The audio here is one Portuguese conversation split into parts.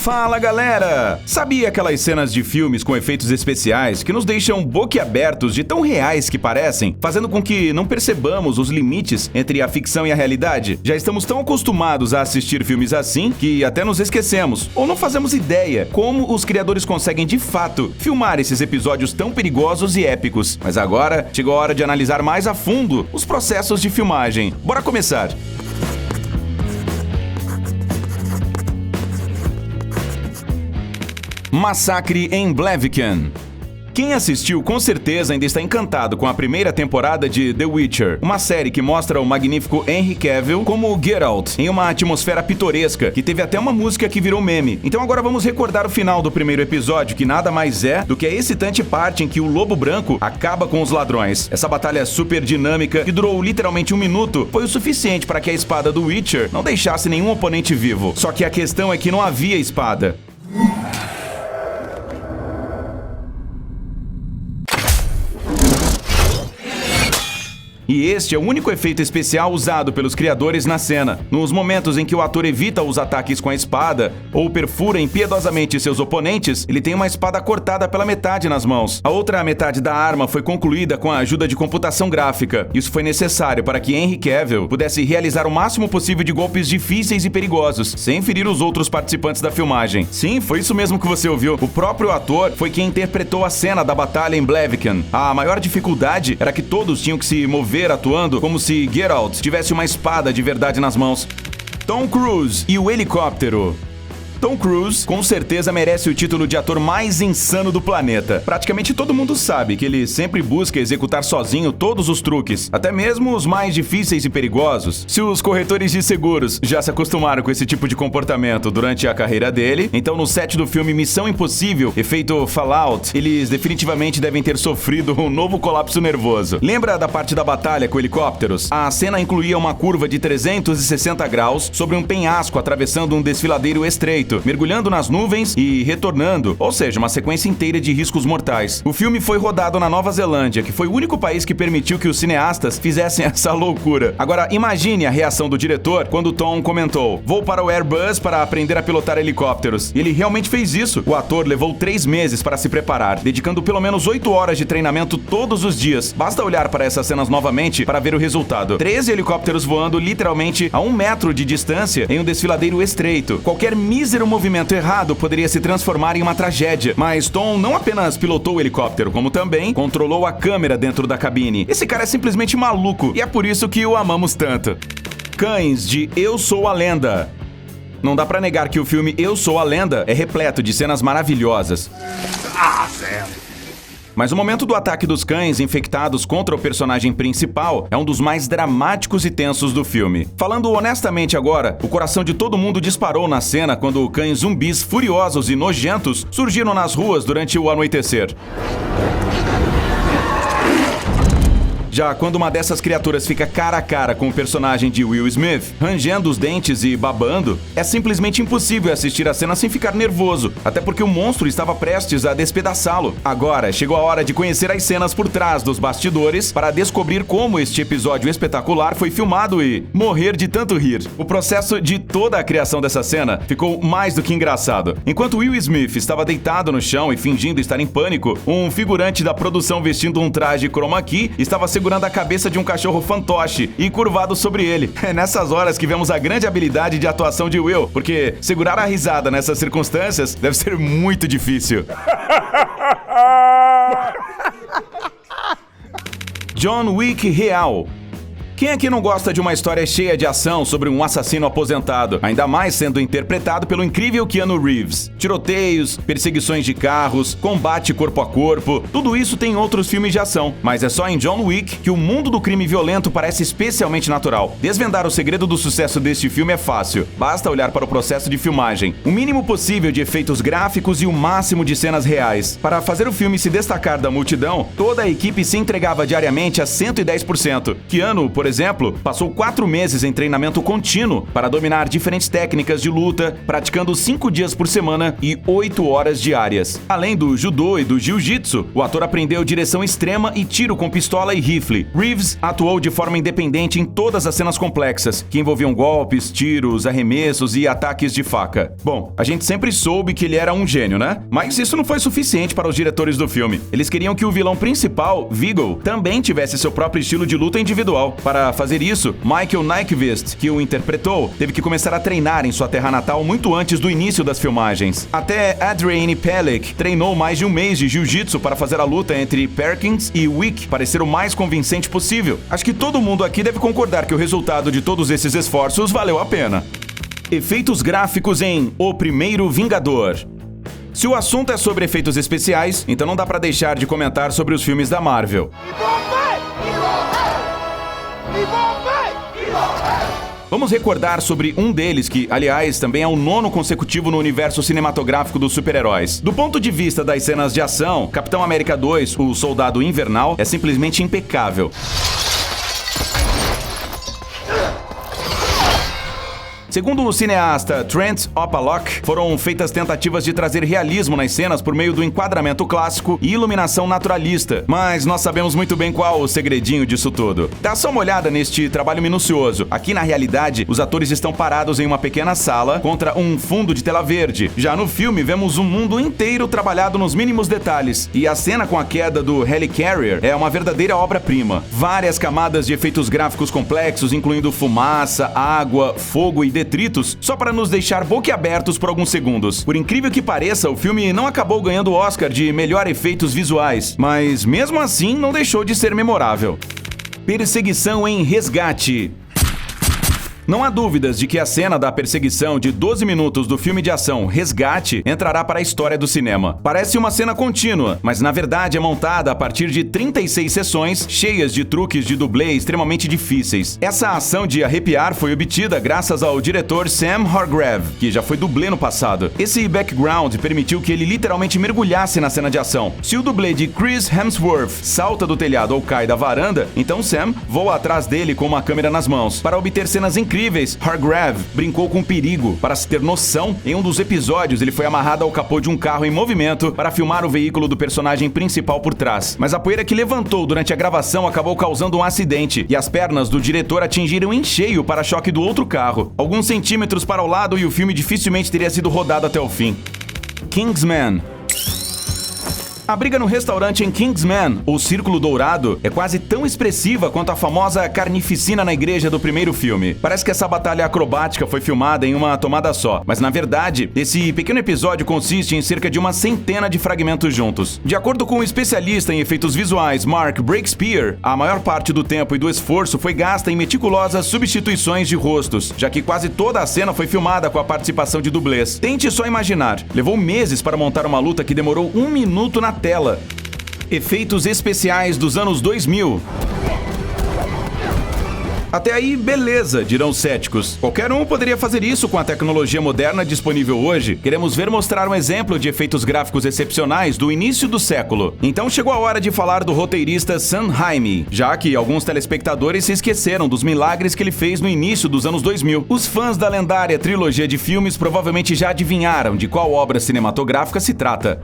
Fala galera! Sabia aquelas cenas de filmes com efeitos especiais que nos deixam boquiabertos de tão reais que parecem, fazendo com que não percebamos os limites entre a ficção e a realidade? Já estamos tão acostumados a assistir filmes assim que até nos esquecemos, ou não fazemos ideia como os criadores conseguem de fato filmar esses episódios tão perigosos e épicos. Mas agora chegou a hora de analisar mais a fundo os processos de filmagem. Bora começar! Massacre em Blaviken. Quem assistiu com certeza ainda está encantado com a primeira temporada de The Witcher, uma série que mostra o magnífico Henry Cavill como Geralt, em uma atmosfera pitoresca, que teve até uma música que virou meme. Então agora vamos recordar o final do primeiro episódio, que nada mais é do que a excitante parte em que o Lobo Branco acaba com os ladrões. Essa batalha super dinâmica, que durou literalmente 1 minuto, foi o suficiente para que a espada do Witcher não deixasse nenhum oponente vivo. Só que a questão é que não havia espada. E este é o único efeito especial usado pelos criadores na cena. Nos momentos em que o ator evita os ataques com a espada ou perfura impiedosamente seus oponentes, ele tem uma espada cortada pela metade nas mãos. A outra metade da arma foi concluída com a ajuda de computação gráfica. Isso foi necessário para que Henry Cavill pudesse realizar o máximo possível de golpes difíceis e perigosos, sem ferir os outros participantes da filmagem. Sim, foi isso mesmo que você ouviu. O próprio ator foi quem interpretou a cena da batalha em Blaviken. A maior dificuldade era que todos tinham que se mover atuando como se Geralt tivesse uma espada de verdade nas mãos. Tom Cruise e o helicóptero. Tom Cruise com certeza merece o título de ator mais insano do planeta. Praticamente todo mundo sabe que ele sempre busca executar sozinho todos os truques, até mesmo os mais difíceis e perigosos. Se os corretores de seguros já se acostumaram com esse tipo de comportamento durante a carreira dele, então no set do filme Missão Impossível, efeito Fallout, eles definitivamente devem ter sofrido um novo colapso nervoso. Lembra da parte da batalha com helicópteros? A cena incluía uma curva de 360 graus sobre um penhasco atravessando um desfiladeiro estreito, mergulhando nas nuvens e retornando, ou seja, uma sequência inteira de riscos mortais. O filme foi rodado na Nova Zelândia, que foi o único país que permitiu que os cineastas fizessem essa loucura. Agora, imagine a reação do diretor quando Tom comentou: "Vou para o Airbus para aprender a pilotar helicópteros." E ele realmente fez isso. O ator levou 3 meses para se preparar, dedicando pelo menos 8 horas de treinamento todos os dias. Basta olhar para essas cenas novamente para ver o resultado. 13 helicópteros voando literalmente a 1 metro de distância em um desfiladeiro estreito. Qualquer mísero movimento errado poderia se transformar em uma tragédia. Mas Tom não apenas pilotou o helicóptero, como também controlou a câmera dentro da cabine. Esse cara é simplesmente maluco e é por isso que o amamos tanto. Cães de Eu Sou a Lenda. Não dá pra negar que o filme Eu Sou a Lenda é repleto de cenas maravilhosas. Mas o momento do ataque dos cães infectados contra o personagem principal é um dos mais dramáticos e tensos do filme. Falando honestamente agora, o coração de todo mundo disparou na cena quando cães zumbis furiosos e nojentos surgiram nas ruas durante o anoitecer. Já quando uma dessas criaturas fica cara a cara com o personagem de Will Smith, rangendo os dentes e babando, é simplesmente impossível assistir a cena sem ficar nervoso, até porque o monstro estava prestes a despedaçá-lo. Agora, chegou a hora de conhecer as cenas por trás dos bastidores para descobrir como este episódio espetacular foi filmado e morrer de tanto rir. O processo de toda a criação dessa cena ficou mais do que engraçado. Enquanto Will Smith estava deitado no chão e fingindo estar em pânico, um figurante da produção vestindo um traje chroma key estava segurando a cabeça de um cachorro fantoche e curvado sobre ele. É nessas horas que vemos a grande habilidade de atuação de Will, porque segurar a risada nessas circunstâncias deve ser muito difícil. John Wick real. Quem aqui não gosta de uma história cheia de ação sobre um assassino aposentado, ainda mais sendo interpretado pelo incrível Keanu Reeves? Tiroteios, perseguições de carros, combate corpo a corpo, tudo isso tem em outros filmes de ação, mas é só em John Wick que o mundo do crime violento parece especialmente natural. Desvendar o segredo do sucesso deste filme é fácil, basta olhar para o processo de filmagem. O mínimo possível de efeitos gráficos e o máximo de cenas reais. Para fazer o filme se destacar da multidão, toda a equipe se entregava diariamente a 110%. Keanu, por por exemplo, passou 4 meses em treinamento contínuo para dominar diferentes técnicas de luta, praticando 5 dias por semana e 8 horas diárias. Além do judô e do jiu-jitsu, o ator aprendeu direção extrema e tiro com pistola e rifle. Reeves atuou de forma independente em todas as cenas complexas, que envolviam golpes, tiros, arremessos e ataques de faca. Bom, a gente sempre soube que ele era um gênio, né? Mas isso não foi suficiente para os diretores do filme. Eles queriam que o vilão principal, Viggo, também tivesse seu próprio estilo de luta individual. Para fazer isso, Michael Nyqvist, que o interpretou, teve que começar a treinar em sua terra natal muito antes do início das filmagens. Até Adrienne Pellick treinou mais de um mês de jiu-jitsu para fazer a luta entre Perkins e Wick parecer o mais convincente possível. Acho que todo mundo aqui deve concordar que o resultado de todos esses esforços valeu a pena. Efeitos gráficos em O Primeiro Vingador. Se o assunto é sobre efeitos especiais, então não dá pra deixar de comentar sobre os filmes da Marvel. Vamos recordar sobre um deles que, aliás, também é o 9º consecutivo no universo cinematográfico dos super-heróis. Do ponto de vista das cenas de ação, Capitão América 2, o Soldado Invernal, é simplesmente impecável. Segundo o cineasta Trent Opalock, foram feitas tentativas de trazer realismo nas cenas por meio do enquadramento clássico e iluminação naturalista, mas nós sabemos muito bem qual o segredinho disso tudo. Dá só uma olhada neste trabalho minucioso. Aqui, na realidade, os atores estão parados em uma pequena sala contra um fundo de tela verde. Já no filme, vemos um mundo inteiro trabalhado nos mínimos detalhes, e a cena com a queda do Helicarrier é uma verdadeira obra-prima. Várias camadas de efeitos gráficos complexos, incluindo fumaça, água, fogo e detritos, só para nos deixar boquiabertos por alguns segundos. Por incrível que pareça, o filme não acabou ganhando o Oscar de melhor efeitos visuais, mas mesmo assim não deixou de ser memorável. Perseguição em Resgate. Não há dúvidas de que a cena da perseguição de 12 minutos do filme de ação Resgate entrará para a história do cinema. Parece uma cena contínua, mas na verdade é montada a partir de 36 sessões cheias de truques de dublê extremamente difíceis. Essa ação de arrepiar foi obtida graças ao diretor Sam Hargrave, que já foi dublê no passado. Esse background permitiu que ele literalmente mergulhasse na cena de ação. Se o dublê de Chris Hemsworth salta do telhado ou cai da varanda, então Sam voa atrás dele com uma câmera nas mãos. Para obter cenas incríveis, Hargrave brincou com perigo. Para se ter noção, em um dos episódios ele foi amarrado ao capô de um carro em movimento para filmar o veículo do personagem principal por trás. Mas a poeira que levantou durante a gravação acabou causando um acidente e as pernas do diretor atingiram em cheio o para-choque do outro carro. Alguns centímetros para o lado e o filme dificilmente teria sido rodado até o fim. Kingsman. A briga no restaurante em Kingsman, o Círculo Dourado, é quase tão expressiva quanto a famosa carnificina na igreja do primeiro filme. Parece que essa batalha acrobática foi filmada em uma tomada só, mas na verdade, esse pequeno episódio consiste em cerca de uma centena de fragmentos juntos. De acordo com o especialista em efeitos visuais Mark Breakspear, a maior parte do tempo e do esforço foi gasta em meticulosas substituições de rostos, já que quase toda a cena foi filmada com a participação de dublês. Tente só imaginar, levou meses para montar uma luta que demorou 1 minuto na tela. Efeitos especiais dos anos 2000. Até aí, beleza, dirão céticos. Qualquer um poderia fazer isso com a tecnologia moderna disponível hoje. Queremos ver mostrar um exemplo de efeitos gráficos excepcionais do início do século. Então chegou a hora de falar do roteirista Sam Raimi, já que alguns telespectadores se esqueceram dos milagres que ele fez no início dos anos 2000. Os fãs da lendária trilogia de filmes provavelmente já adivinharam de qual obra cinematográfica se trata.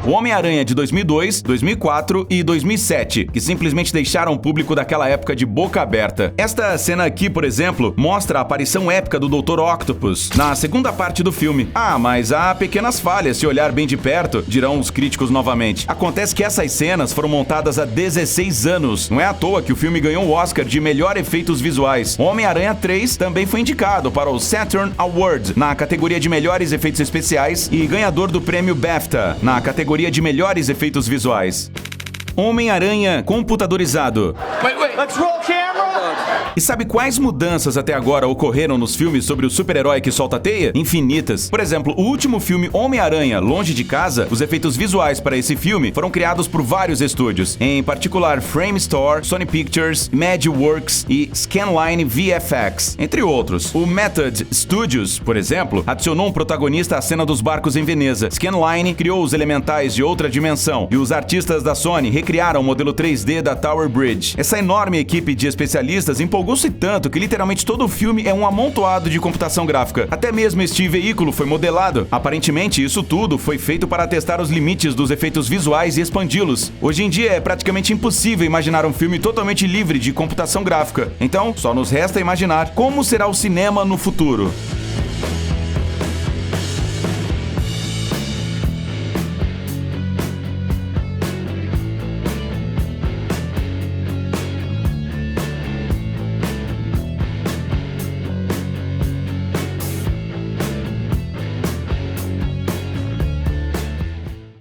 O Homem-Aranha de 2002, 2004 e 2007, que simplesmente deixaram o público daquela época de boca aberta. Esta cena aqui, por exemplo, mostra a aparição épica do Dr. Octopus na segunda parte do filme. Ah, mas há pequenas falhas se olhar bem de perto, dirão os críticos novamente. Acontece que essas cenas foram montadas há 16 anos. Não é à toa que o filme ganhou o Oscar de melhor efeitos visuais. O Homem-Aranha 3 também foi indicado para o Saturn Award na categoria de melhores efeitos especiais e ganhador do prêmio BAFTA na categoria de melhores efeitos visuais. Homem-Aranha computadorizado. Let's roll camera. E sabe quais mudanças até agora ocorreram nos filmes sobre o super-herói que solta teia? Infinitas. Por exemplo, o último filme Homem-Aranha, Longe de Casa, os efeitos visuais para esse filme foram criados por vários estúdios, em particular Framestore, Sony Pictures, Madworks e Scanline VFX, entre outros. O Method Studios, por exemplo, adicionou um protagonista à cena dos barcos em Veneza. Scanline criou os elementais de outra dimensão e os artistas da Sony recriaram o modelo 3D da Tower Bridge. Essa enorme equipe de especialistas empolgou-se tanto que literalmente todo o filme é um amontoado de computação gráfica. Até mesmo este veículo foi modelado. Aparentemente, isso tudo foi feito para testar os limites dos efeitos visuais e expandi-los. Hoje em dia é praticamente impossível imaginar um filme totalmente livre de computação gráfica. Então, só nos resta imaginar como será o cinema no futuro.